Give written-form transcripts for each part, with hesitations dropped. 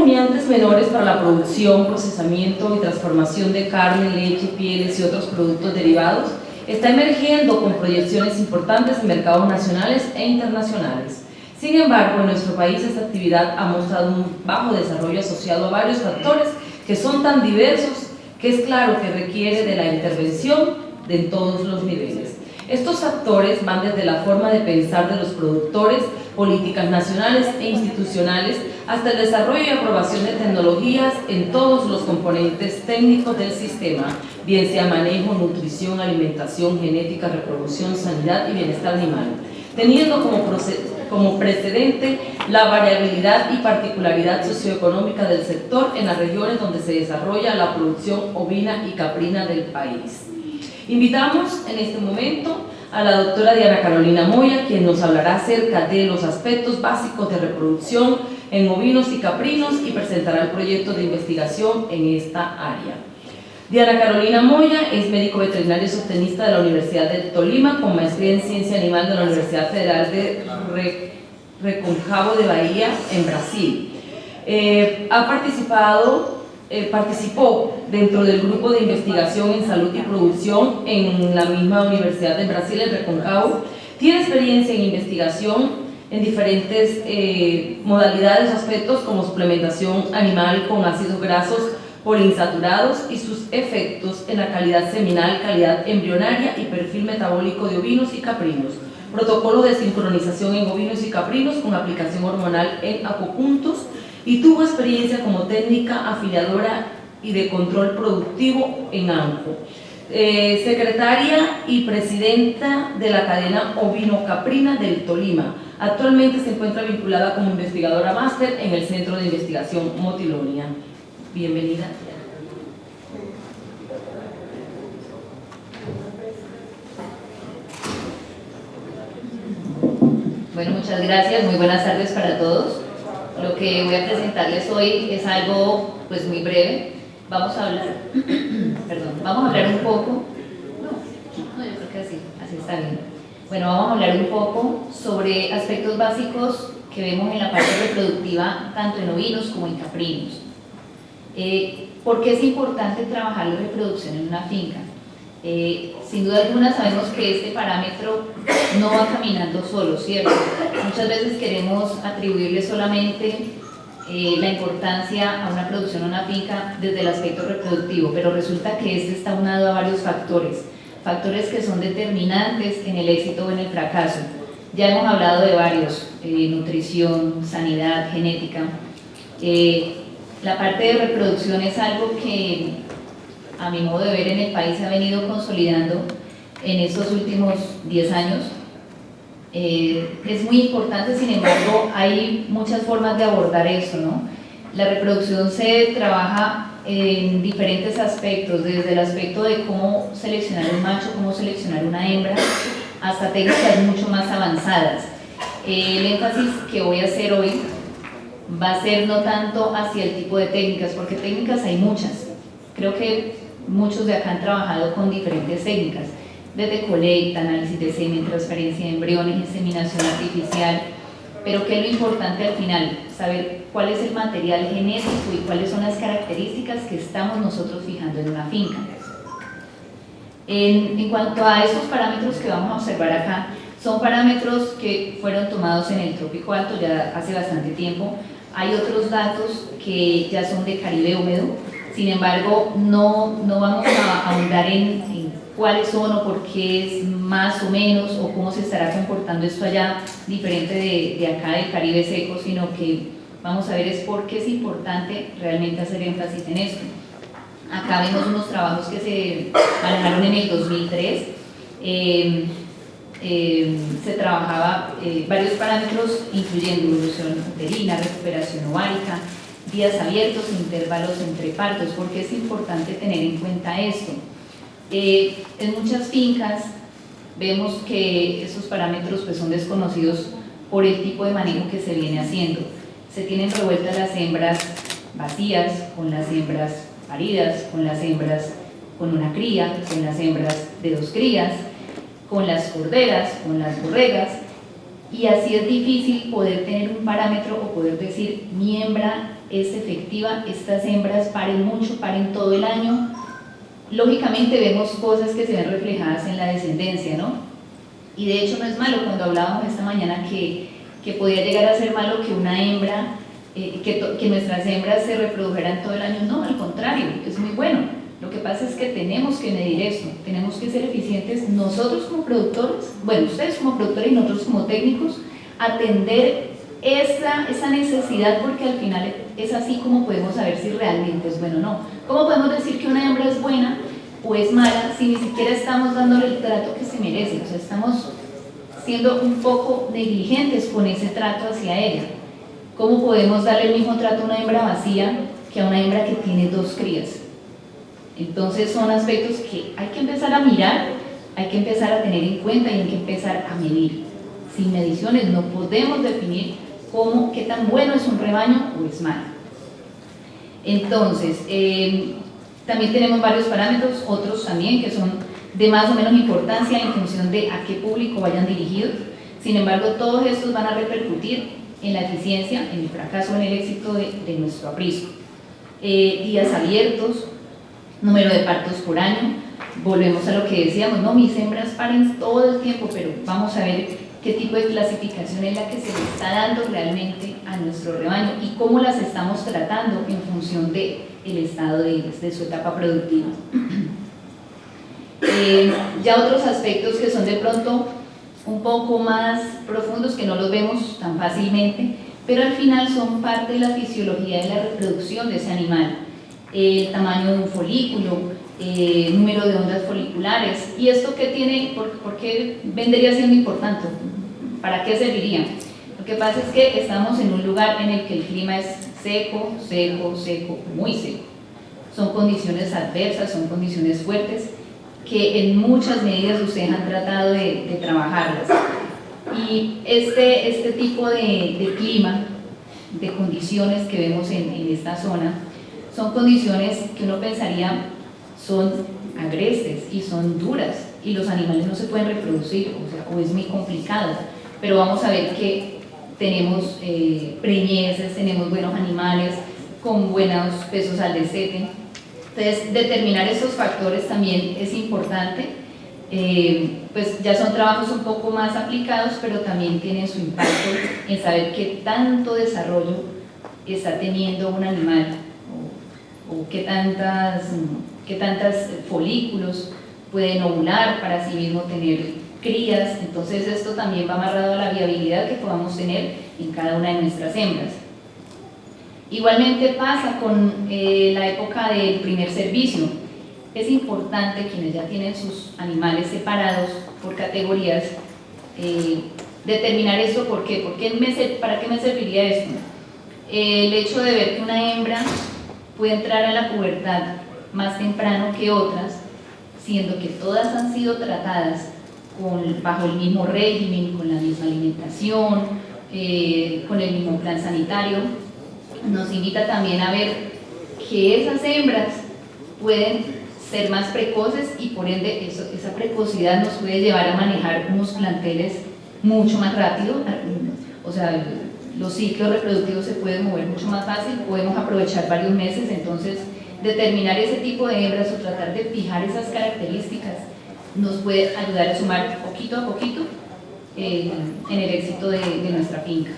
Contaminantes menores para la producción, procesamiento y transformación de carne, leche, pieles y otros productos derivados está emergiendo con proyecciones importantes en mercados nacionales e internacionales. Sin embargo, en nuestro país esta actividad ha mostrado un bajo desarrollo asociado a varios factores que son tan diversos que es claro que requiere de la intervención de todos los niveles. Estos factores van desde la forma de pensar de los productores, políticas nacionales e institucionales, hasta el desarrollo y aprobación de tecnologías en todos los componentes técnicos del sistema, bien sea manejo, nutrición, alimentación, genética, reproducción, sanidad y bienestar animal, teniendo como precedente la variabilidad y particularidad socioeconómica del sector en las regiones donde se desarrolla la producción ovina y caprina del país. Invitamos en este momento a la doctora Diana Carolina Moya, quien nos hablará acerca de los aspectos básicos de reproducción en ovinos y caprinos y presentará el proyecto de investigación en esta área. Diana Carolina Moya es médico veterinario sostenista de la Universidad de Tolima, con maestría en ciencia animal de la Universidad Federal de Reconcavo de Bahía, en Brasil. Participó dentro del grupo de investigación en salud y producción en la misma Universidad de Brasil, en Reconcavo. Tiene experiencia en investigación en diferentes modalidades o aspectos como suplementación animal con ácidos grasos poliinsaturados y sus efectos en la calidad seminal, calidad embrionaria y perfil metabólico de ovinos y caprinos, protocolo de sincronización en ovinos y caprinos con aplicación hormonal en acupuntos, y tuvo experiencia como técnica afiliadora y de control productivo en ANCO. Secretaria y presidenta de la cadena ovino-caprina del Tolima. Actualmente se encuentra vinculada como investigadora máster en el Centro de Investigación Motilonia. Bienvenida. Bueno, muchas gracias, muy buenas tardes para todos. Lo que voy a presentarles hoy es algo pues muy breve. Vamos a hablar, vamos a hablar un poco, no, yo creo que así está bien. Bueno, vamos a hablar un poco sobre aspectos básicos que vemos en la parte reproductiva, tanto en ovinos como en caprinos. ¿Por qué es importante trabajar la reproducción en una finca? Sin duda alguna sabemos que este parámetro no va caminando solo, ¿cierto? Muchas veces queremos atribuirle solamente la importancia a una producción o una finca desde el aspecto reproductivo, pero resulta que este está unado a varios factores que son determinantes en el éxito o en el fracaso. Ya hemos hablado de varios, nutrición, sanidad, genética. La parte de reproducción es algo que, a mi modo de ver, en el país se ha venido consolidando en estos últimos 10 años. Es muy importante, sin embargo, hay muchas formas de abordar esto, ¿no? La reproducción se trabaja en diferentes aspectos, desde el aspecto de cómo seleccionar un macho, cómo seleccionar una hembra, hasta técnicas mucho más avanzadas. El énfasis que voy a hacer hoy va a ser no tanto hacia el tipo de técnicas, porque técnicas hay muchas. Creo que muchos de acá han trabajado con diferentes técnicas, desde colecta, análisis de semen, transferencia de embriones, inseminación artificial, pero ¿qué es lo importante al final? Saber cuál es el material genético y cuáles son las características que estamos nosotros fijando en una finca. En cuanto a estos parámetros que vamos a observar acá, son parámetros que fueron tomados en el Trópico Alto ya hace bastante tiempo. Hay otros datos que ya son de Caribe húmedo, sin embargo no vamos a ahondar en cuáles son o por qué es más o menos o cómo se estará comportando esto allá diferente de acá del Caribe seco, sino que vamos a ver es por qué es importante realmente hacer énfasis en esto. Acá vemos unos trabajos que se manejaron en el 2003. Se trabajaba varios parámetros incluyendo evolución uterina, recuperación ovárica, días abiertos, intervalos entre partos. ¿Por qué es importante tener en cuenta esto? En muchas fincas vemos que estos parámetros pues, son desconocidos por el tipo de manejo que se viene haciendo. Se tienen revueltas las hembras vacías con las hembras paridas, con las hembras con una cría, con las hembras de 2 crías, con las corderas, con las borregas, y así es difícil poder tener un parámetro o poder decir mi hembra es efectiva, estas hembras paren mucho, paren todo el año. Lógicamente vemos cosas que se ven reflejadas en la descendencia, ¿no? Y de hecho no es malo, cuando hablábamos esta mañana que podía llegar a ser malo que una hembra, que nuestras hembras se reprodujeran todo el año, no, al contrario, es muy bueno. Lo que pasa es que tenemos que medir eso, tenemos que ser eficientes nosotros como productores, bueno, ustedes como productores y nosotros como técnicos, atender esa necesidad, porque al final es así como podemos saber si realmente es bueno o no. ¿Cómo podemos decir que una hembra es buena o es mala si ni siquiera estamos dándole el trato que se merece? O sea, estamos siendo un poco negligentes con ese trato hacia ella. ¿Cómo podemos darle el mismo trato a una hembra vacía que a una hembra que tiene 2 crías? Entonces son aspectos que hay que empezar a mirar, hay que empezar a tener en cuenta y hay que empezar a medir. Sin mediciones no podemos definir qué tan bueno es un rebaño o es malo. Entonces, también tenemos varios parámetros, otros también que son de más o menos importancia en función de a qué público vayan dirigidos. Sin embargo, todos estos van a repercutir en la eficiencia, en el fracaso, en el éxito de nuestro aprisco. Días abiertos, número de partos por año, volvemos a lo que decíamos, no, mis hembras paren todo el tiempo, pero vamos a ver qué tipo de clasificación es la que se le está dando realmente a nuestro rebaño y cómo las estamos tratando en función del estado de ellas, de su etapa productiva. Ya otros aspectos que son de pronto un poco más profundos, que no los vemos tan fácilmente, pero al final son parte de la fisiología de la reproducción de ese animal. El tamaño de un folículo, número de ondas foliculares. ¿Y esto qué tiene? ¿Por qué vendría siendo importante? ¿Para qué serviría? Lo que pasa es que estamos en un lugar en el que el clima es seco, seco, seco, muy seco. Son condiciones adversas, son condiciones fuertes que en muchas medidas ustedes han tratado de trabajarlas. Y este tipo de clima, de condiciones que vemos en esta zona, son condiciones que uno pensaría son agrestes y son duras y los animales no se pueden reproducir, o es muy complicado, pero vamos a ver que tenemos preñeces, tenemos buenos animales con buenos pesos al destete. Entonces, determinar esos factores también es importante. Pues ya son trabajos un poco más aplicados, pero también tienen su impacto en saber qué tanto desarrollo está teniendo un animal o qué tantas folículos pueden ovular para así mismo tener crías. Entonces esto también va amarrado a la viabilidad que podamos tener en cada una de nuestras hembras. Igualmente pasa con la época del primer servicio. Es importante, quienes ya tienen sus animales separados por categorías, determinar esto. ¿Por qué? ¿Para qué me serviría esto? El hecho de ver que una hembra puede entrar a la pubertad más temprano que otras, siendo que todas han sido tratadas bajo el mismo régimen, con la misma alimentación, con el mismo plan sanitario, nos invita también a ver que esas hembras pueden ser más precoces y por ende esa precocidad nos puede llevar a manejar unos planteles mucho más rápido. O sea, los ciclos reproductivos se pueden mover mucho más fácil, podemos aprovechar varios meses. Entonces determinar ese tipo de hembras o tratar de fijar esas características nos puede ayudar a sumar poquito a poquito en el éxito de nuestra finca.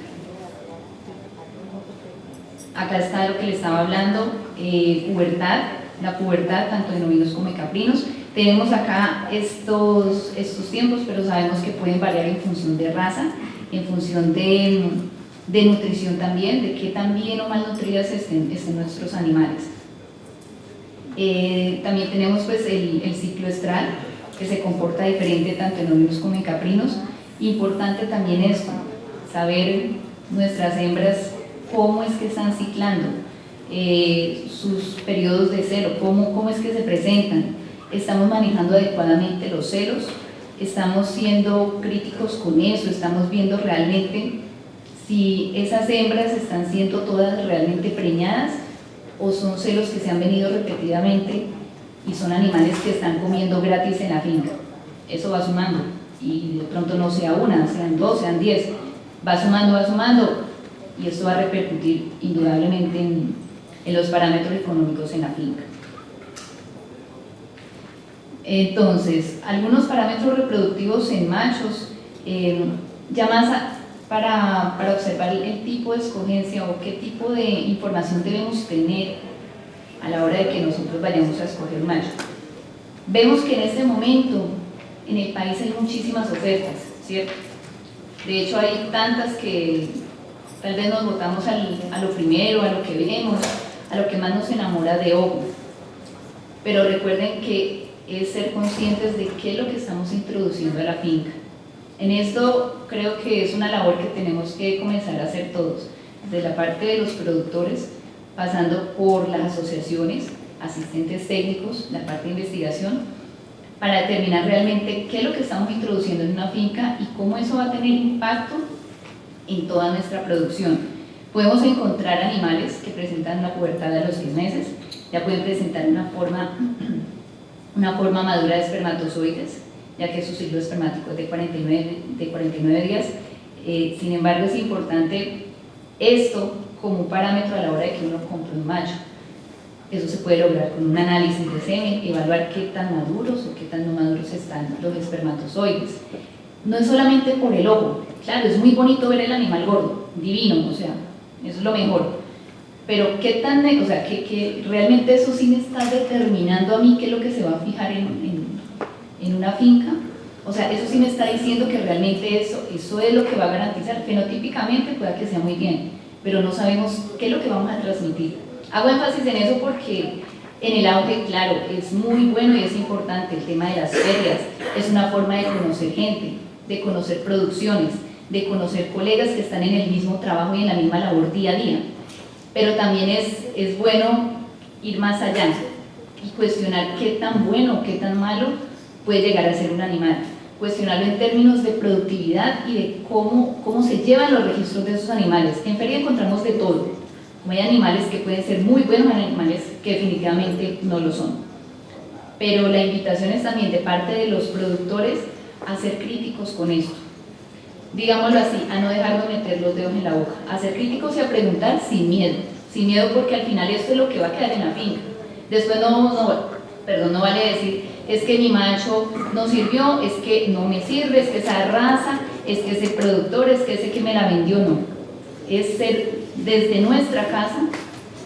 Acá está lo que le estaba hablando, pubertad, la pubertad tanto en ovinos como en caprinos. Tenemos acá estos tiempos, pero sabemos que pueden variar en función de raza, en función de nutrición también, de qué tan bien o mal nutridas estén nuestros animales. También tenemos pues el ciclo estral, que se comporta diferente tanto en ovinos como en caprinos. Importante también es saber nuestras hembras cómo es que están ciclando, sus periodos de celo, cómo es que se presentan. Estamos manejando adecuadamente los celos, estamos siendo críticos con eso, estamos viendo realmente si esas hembras están siendo todas realmente preñadas o son celos que se han venido repetidamente y son animales que están comiendo gratis en la finca. Eso va sumando y de pronto no sea una, sean dos, sean 10, va sumando y esto va a repercutir indudablemente en los parámetros económicos en la finca. Entonces, algunos parámetros reproductivos en machos, ya más para observar el tipo de escogencia o qué tipo de información debemos tener a la hora de que nosotros vayamos a escoger un macho. Vemos que en este momento en el país hay muchísimas ofertas, ¿cierto? De hecho hay tantas que tal vez nos botamos a lo primero, a lo que vemos, a lo que más nos enamora de ojo. Pero recuerden que es ser conscientes de qué es lo que estamos introduciendo a la finca. En esto creo que es una labor que tenemos que comenzar a hacer todos, desde la parte de los productores, pasando por las asociaciones, asistentes técnicos, la parte de investigación, para determinar realmente qué es lo que estamos introduciendo en una finca y cómo eso va a tener impacto en toda nuestra producción. Podemos encontrar animales que presentan una pubertad a los 6 meses, ya pueden presentar una forma madura de espermatozoides, ya que su ciclo espermático es de 49 días. Sin embargo, es importante esto como un parámetro a la hora de que uno compre un macho. Eso se puede lograr con un análisis de semen, evaluar qué tan maduros o qué tan no maduros están los espermatozoides. No es solamente por el ojo, claro, es muy bonito ver el animal gordo, divino, o sea, eso es lo mejor. Pero qué tan, o sea, que realmente eso sí me está determinando a mí qué es lo que se va a fijar en una finca. O sea, eso sí me está diciendo que realmente eso es lo que va a garantizar. Fenotípicamente pueda que sea muy bien, pero no sabemos qué es lo que vamos a transmitir. Hago énfasis en eso porque en el auge, claro, es muy bueno y es importante el tema de las ferias. Es una forma de conocer gente, de conocer producciones, de conocer colegas que están en el mismo trabajo y en la misma labor día a día. Pero también es bueno ir más allá y cuestionar qué tan bueno, qué tan malo puede llegar a ser un animal. Cuestionarlo en términos de productividad y de cómo se llevan los registros de esos animales. En feria encontramos de todo. Como hay animales que pueden ser muy buenos, hay animales que definitivamente no lo son. Pero la invitación es también de parte de los productores a ser críticos con esto. Digámoslo así, a no dejarnos meter los dedos en la boca, a ser críticos y a preguntar sin miedo porque al final esto es lo que va a quedar en la finca. Después no vale decir, es que mi macho no sirvió, es que no me sirve, es que esa raza, es que ese productor, es que ese que me la vendió, no. Es ser desde nuestra casa,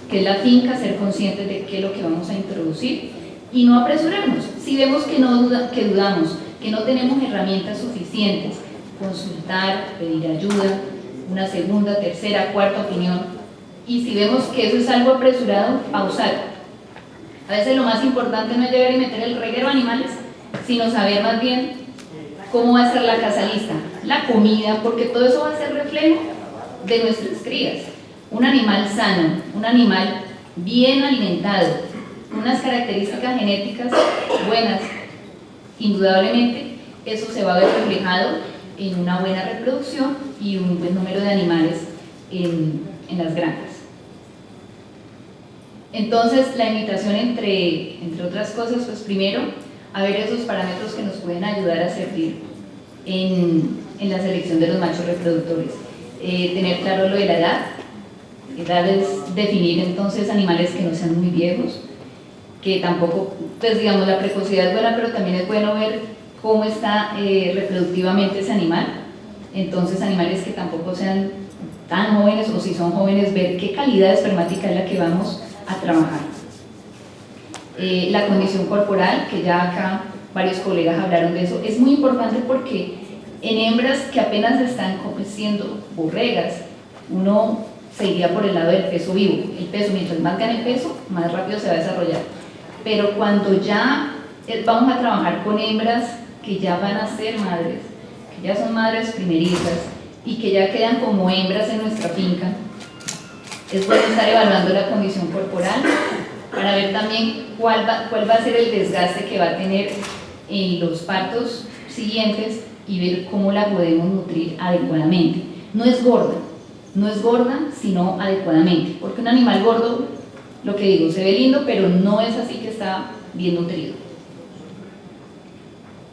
que es la finca, ser conscientes de qué es lo que vamos a introducir y no apresurarnos. Si vemos que dudamos, que no tenemos herramientas suficientes, consultar, pedir ayuda, una segunda, tercera, cuarta opinión, y si vemos que eso es algo apresurado, pausar. A veces lo más importante no es llegar y meter el reguero a animales, sino saber más bien cómo va a estar la casa lista, la comida, porque todo eso va a ser reflejo de nuestras crías. Un animal sano, un animal bien alimentado, unas características genéticas buenas, indudablemente eso se va a ver reflejado en una buena reproducción y un buen número de animales en las granjas. Entonces, la invitación entre otras cosas, pues primero, a ver esos parámetros que nos pueden ayudar a servir en la selección de los machos reproductores. Tener claro lo de la edad es definir entonces animales que no sean muy viejos, que tampoco, pues digamos, la precocidad es buena, pero también es bueno ver cómo está reproductivamente ese animal. Entonces, animales que tampoco sean tan jóvenes, o si son jóvenes, ver qué calidad espermática es la que vamos a trabajar. La condición corporal, que ya acá varios colegas hablaron de eso, es muy importante porque en hembras que apenas están siendo borregas, uno se iría por el lado del peso vivo. El peso, mientras más gane peso, más rápido se va a desarrollar. Pero cuando ya vamos a trabajar con hembras que ya van a ser madres, que ya son madres primerizas y que ya quedan como hembras en nuestra finca, es bueno estar evaluando la condición corporal para ver también cuál va a ser el desgaste que va a tener en los partos siguientes y ver cómo la podemos nutrir adecuadamente. No es gorda, sino adecuadamente, porque un animal gordo, lo que digo, se ve lindo, pero no es así que está bien nutrido.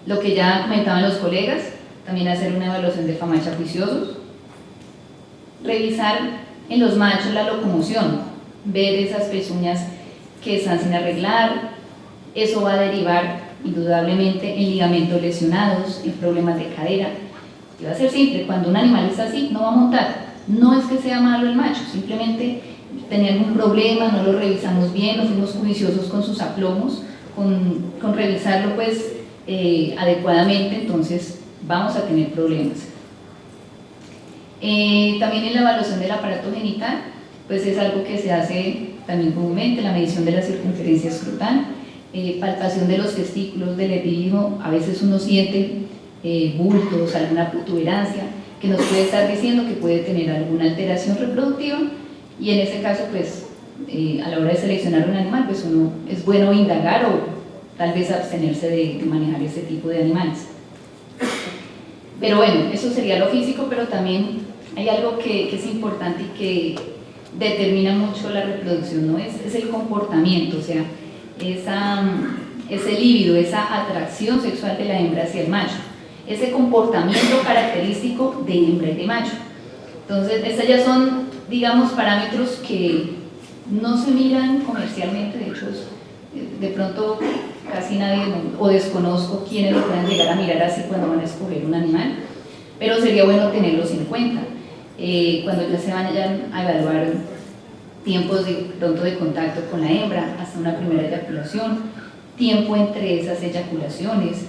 Lo que ya comentaban los colegas, también hacer una evaluación de famacha juiciosos, revisar En los machos la locomoción, ver esas pezuñas que están sin arreglar, eso va a derivar indudablemente en ligamentos lesionados, en problemas de cadera. Y va a ser simple, cuando un animal está así no va a montar, no es que sea malo el macho, simplemente tenía algún problema, no lo revisamos bien, no fuimos juiciosos con sus aplomos, con revisarlo pues adecuadamente, entonces vamos a tener problemas. También en la evaluación del aparato genital, pues es algo que se hace también comúnmente, la medición de la circunferencia escrotal, palpación de los testículos, del epidídimo, a veces uno siente bultos, alguna protuberancia, que nos puede estar diciendo que puede tener alguna alteración reproductiva, y en ese caso pues a la hora de seleccionar un animal pues uno es bueno indagar o tal vez abstenerse de manejar ese tipo de animales. Pero bueno, eso sería lo físico, pero también hay algo que es importante y que determina mucho la reproducción, ¿no? Es el comportamiento, o sea, ese líbido, esa atracción sexual de la hembra hacia el macho, ese comportamiento característico de hembra y de macho. Entonces, estos ya son, digamos, parámetros que no se miran comercialmente, de hecho, de pronto casi nadie, o desconozco quiénes lo puedan llegar a mirar así cuando van a escoger un animal, pero sería bueno tenerlos en cuenta. Cuando ya se vayan a evaluar tiempos de pronto de contacto con la hembra hasta una primera eyaculación, tiempo entre esas eyaculaciones,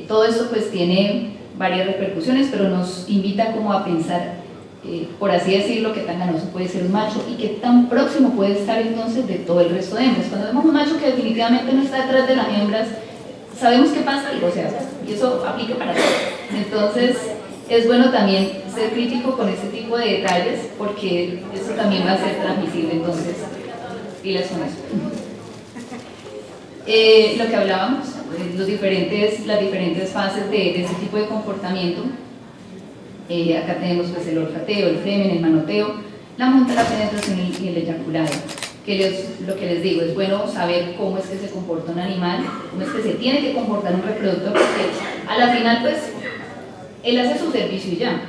todo esto pues tiene varias repercusiones, pero nos invita como a pensar, por así decirlo, qué tan ganoso puede ser un macho y qué tan próximo puede estar entonces de todo el resto de hembras. Cuando vemos un macho que definitivamente no está detrás de las hembras, sabemos qué pasa algo, o sea, y eso aplica para todo. Entonces es bueno también ser crítico con este tipo de detalles porque eso también va a ser transmisible, entonces pilas con eso. Lo que hablábamos, las diferentes fases de este tipo de comportamiento. Acá tenemos pues el olfateo, el flemen, el manoteo, la monta, la penetración y el eyaculado. Lo que les digo, es bueno saber cómo es que se comporta un animal, cómo es que se tiene que comportar un reproductor, porque a la final pues él hace su servicio y ya.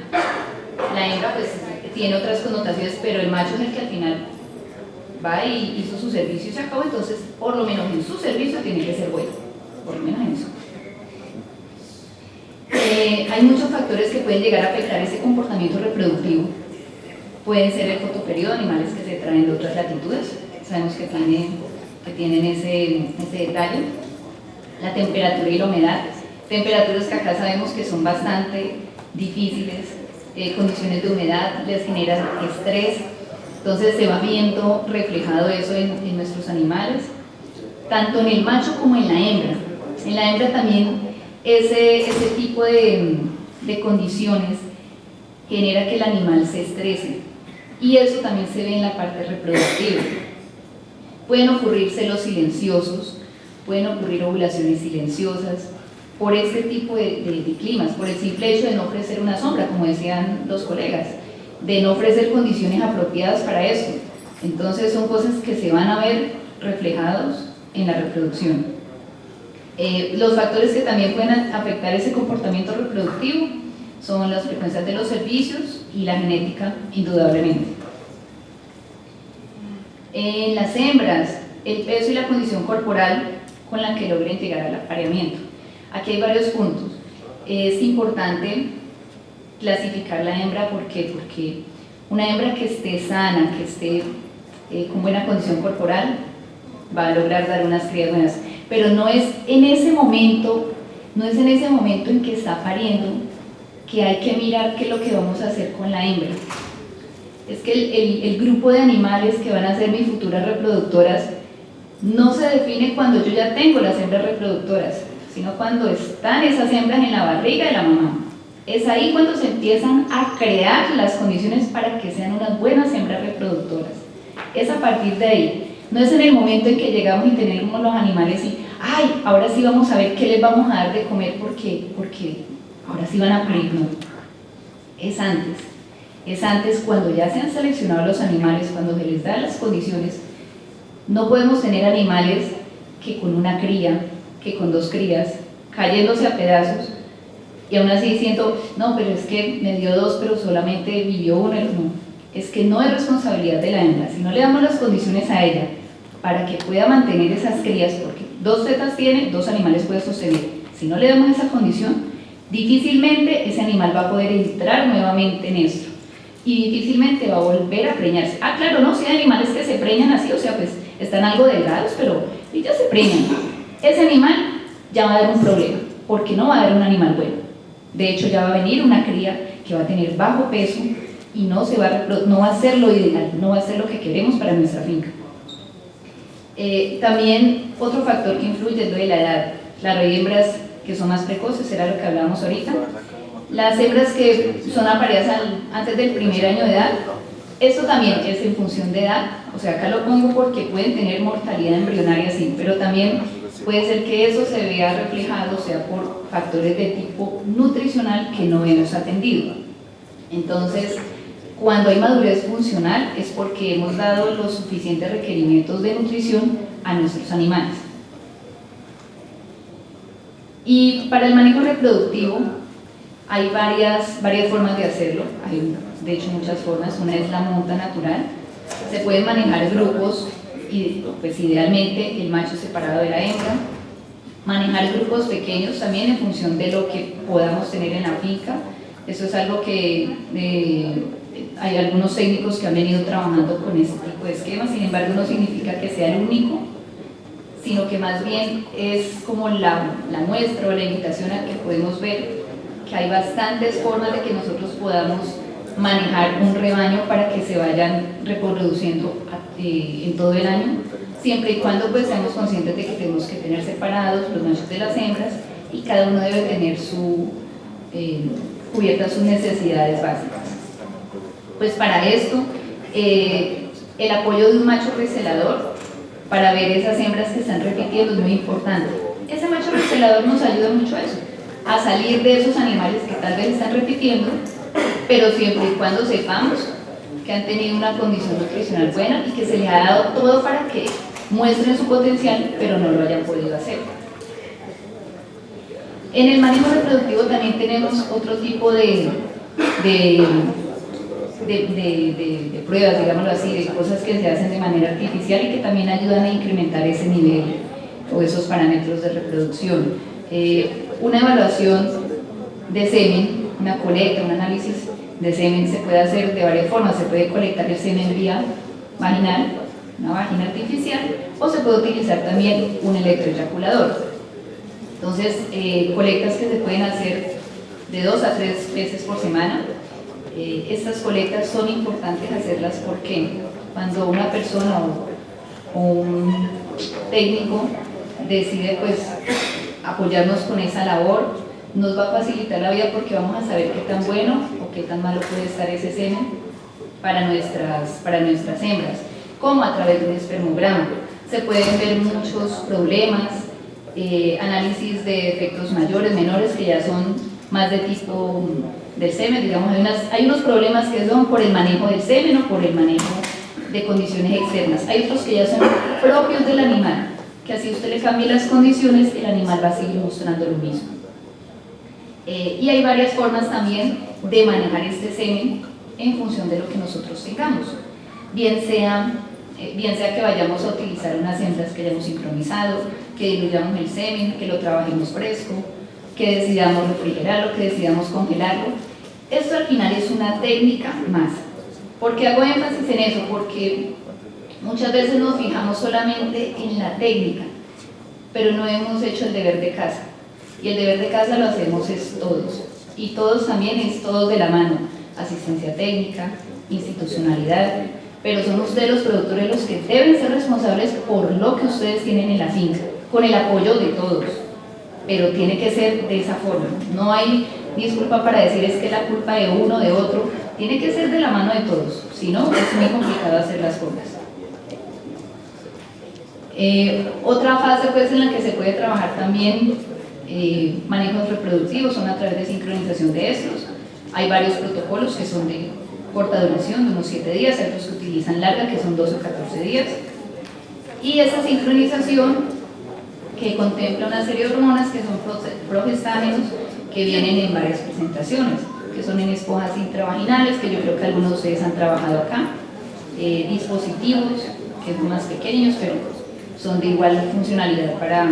La hembra pues tiene otras connotaciones, pero el macho es el que al final va y hizo su servicio y se acabó, entonces por lo menos en su servicio tiene que ser bueno, por lo menos en eso. Hay muchos factores que pueden llegar a afectar ese comportamiento reproductivo. Pueden ser el fotoperiodo, animales que se traen de otras latitudes, sabemos que tienen ese detalle. La temperatura y la humedad, temperaturas que acá sabemos que son bastante difíciles, condiciones de humedad les generan estrés, entonces se va viendo reflejado eso en nuestros animales, tanto en el macho como en la hembra. En la hembra también ese tipo de condiciones genera que el animal se estrese y eso también se ve en la parte reproductiva. Pueden ocurrir celos silenciosos, pueden ocurrir ovulaciones silenciosas por este tipo de climas, por el simple hecho de no ofrecer una sombra, como decían los colegas, de no ofrecer condiciones apropiadas para eso. Entonces son cosas que se van a ver reflejados en la reproducción. Los factores que también pueden afectar ese comportamiento reproductivo son las frecuencias de los servicios y la genética, indudablemente. En las hembras, el peso y la condición corporal con la que logren llegar al apareamiento. Aquí hay varios puntos. Es importante clasificar la hembra, ¿por qué? Porque una hembra que esté sana, que esté con buena condición corporal, va a lograr dar unas crías buenas, pero no es en ese momento en que está pariendo que hay que mirar qué es lo que vamos a hacer con la hembra. Es que el grupo de animales que van a ser mis futuras reproductoras no se define cuando yo ya tengo las hembras reproductoras, sino cuando están esas hembras en la barriga de la mamá. Es ahí cuando se empiezan a crear las condiciones para que sean unas buenas hembras reproductoras. Es a partir de ahí. No es en el momento en que llegamos y tenemos los animales y ¡ay! Ahora sí vamos a ver qué les vamos a dar de comer porque ahora sí van a parir. No. Es antes. Es antes cuando ya se han seleccionado los animales, cuando se les dan las condiciones. No podemos tener animales que con una cría, que con 2 crías, cayéndose a pedazos y aún así diciendo, no, pero es que me dio 2, pero solamente vivió 1. No. es que no es responsabilidad de la hembra. Si no le damos las condiciones a ella para que pueda mantener esas crías, porque 2 tetas tiene, 2 animales puede sostener, si no le damos esa condición, difícilmente ese animal va a poder entrar nuevamente en esto y difícilmente va a volver a preñarse. Ah, claro, no, sí hay animales que se preñan así, o sea, pues están algo delgados, pero ya se preñan. Ese animal ya va a dar un problema, porque no va a dar un animal bueno. De hecho, ya va a venir una cría que va a tener bajo peso y no va a ser lo ideal, no va a ser lo que queremos para nuestra finca. También otro factor que influye es lo de la edad. Claro, hay hembras que son más precoces, era lo que hablábamos ahorita. Las hembras que son apareadas antes del primer año de edad, esto también es en función de edad, o sea, acá lo pongo porque pueden tener mortalidad embrionaria, sí, pero también puede ser que eso se vea reflejado, sea por factores de tipo nutricional que no hemos atendido. Entonces, cuando hay madurez funcional es porque hemos dado los suficientes requerimientos de nutrición a nuestros animales. Y para el manejo reproductivo hay varias formas de hacerlo, hay de hecho muchas formas. Una es la monta natural, se pueden manejar grupos y pues idealmente el macho separado de la hembra, manejar grupos pequeños también en función de lo que podamos tener en la finca. Eso es algo que hay algunos técnicos que han venido trabajando con este tipo de esquemas, sin embargo no significa que sea el único, sino que más bien es como la muestra o la invitación a que podemos ver que hay bastantes formas de que nosotros podamos manejar un rebaño para que se vayan reproduciendo en todo el año, siempre y cuando pues seamos conscientes de que tenemos que tener separados los machos de las hembras y cada uno debe tener cubiertas sus necesidades básicas. Pues para esto, el apoyo de un macho recelador para ver esas hembras que están repitiendo es muy importante. Ese macho recelador nos ayuda mucho a eso, a salir de esos animales que tal vez están repitiendo, pero siempre y cuando sepamos que han tenido una condición nutricional buena y que se les ha dado todo para que muestren su potencial, pero no lo hayan podido hacer. En el manejo reproductivo también tenemos otro tipo de pruebas, digámoslo así, de cosas que se hacen de manera artificial y que también ayudan a incrementar ese nivel o esos parámetros de reproducción. Una evaluación de semen, una colecta, un análisis de semen se puede hacer de varias formas. Se puede colectar el semen vía vaginal, una vagina artificial, o se puede utilizar también un electroeyaculador. Entonces, colectas que se pueden hacer de 2 a 3 veces por semana. Estas colectas son importantes hacerlas porque cuando una persona o un técnico decide pues apoyarnos con esa labor, nos va a facilitar la vida porque vamos a saber qué tan bueno o qué tan malo puede estar ese semen para nuestras hembras, como a través de un espermograma. Se pueden ver muchos problemas, análisis de efectos mayores, menores, que ya son más de tipo del semen, digamos, hay unos problemas que son por el manejo del semen o por el manejo de condiciones externas. Hay otros que ya son propios del animal, que así usted le cambie las condiciones, el animal va a seguir mostrando lo mismo. Y hay varias formas también de manejar este semen en función de lo que nosotros tengamos, bien sea que vayamos a utilizar unas hembras que hayamos sincronizado, que diluyamos el semen, que lo trabajemos fresco, que decidamos refrigerarlo, que decidamos congelarlo. Esto al final es una técnica más. ¿Por qué hago énfasis en eso? Porque muchas veces nos fijamos solamente en la técnica, pero no hemos hecho el deber de casa. Y el deber de casa lo hacemos es todos. Y todos también es todos de la mano. Asistencia técnica, institucionalidad, pero son ustedes los productores los que deben ser responsables por lo que ustedes tienen en la finca, con el apoyo de todos. Pero tiene que ser de esa forma. No hay disculpa para decir es que la culpa de uno, de otro, tiene que ser de la mano de todos, si no es muy complicado hacer las cosas. Otra fase pues en la que se puede trabajar también manejos reproductivos son a través de sincronización de estos. Hay varios protocolos que son de corta duración, de unos 7 días, hay otros que utilizan larga, que son 12 o 14 días. Y esa sincronización que contempla una serie de hormonas que son progestágenos, que vienen en varias presentaciones. que son en esponjas intravaginales, que yo creo que algunos de ustedes han trabajado acá, dispositivos, que son más pequeños, pero son de igual funcionalidad para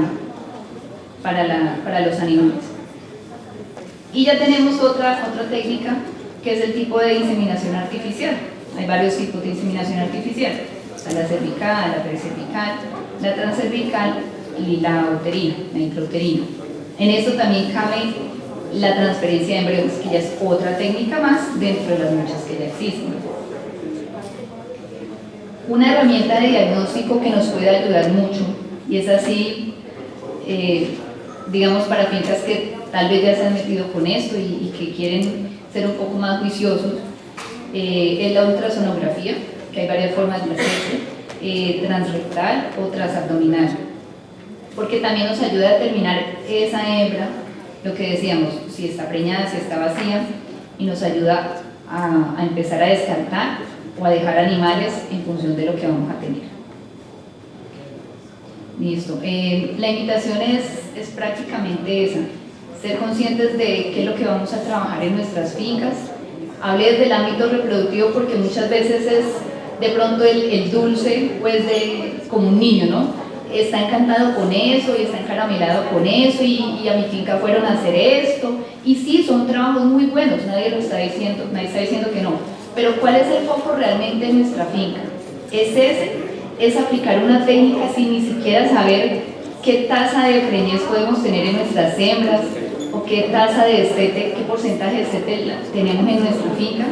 los animales. Y ya tenemos otra técnica, que es el tipo de inseminación artificial. Hay varios tipos de inseminación artificial. Está la cervical, la precervical, la transcervical y la uterina, la intrauterina. En esto también cabe la transferencia de embriones, que ya es otra técnica más dentro de las muchas que ya existen. Una herramienta de diagnóstico que nos puede ayudar mucho, y es así, digamos, para fincas que tal vez ya se han metido con esto y que quieren ser un poco más juiciosos, es la ultrasonografía, que hay varias formas de hacerse, transrectal o transabdominal, porque también nos ayuda a determinar esa hembra, lo que decíamos, si está preñada, si está vacía, y nos ayuda a empezar a descartar o a dejar animales en función de lo que vamos a tener. Listo. La invitación es prácticamente esa, ser conscientes de qué es lo que vamos a trabajar en nuestras fincas. Hablé desde el ámbito reproductivo porque muchas veces es de pronto el dulce, pues como un niño, ¿no? Está encantado con eso y está encaramelado con eso y a mi finca fueron a hacer esto. Y sí, son trabajos muy buenos, nadie está diciendo que no. Pero ¿cuál es el foco realmente en nuestra finca? ¿Es ese? ¿Es aplicar una técnica sin ni siquiera saber qué tasa de preñez podemos tener en nuestras hembras? ¿O qué tasa de destete, qué porcentaje de destete tenemos en nuestra finca?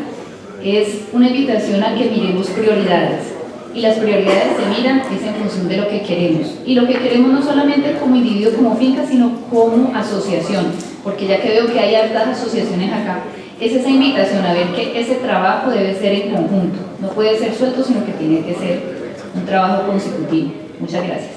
Es una invitación a que miremos prioridades. Y las prioridades se miran es en función de lo que queremos. Y lo que queremos no solamente como individuo, como finca, sino como asociación. Porque ya que veo que hay hartas asociaciones acá, es esa invitación a ver que ese trabajo debe ser en conjunto. No puede ser suelto, sino que tiene que ser un trabajo consecutivo. Muchas gracias.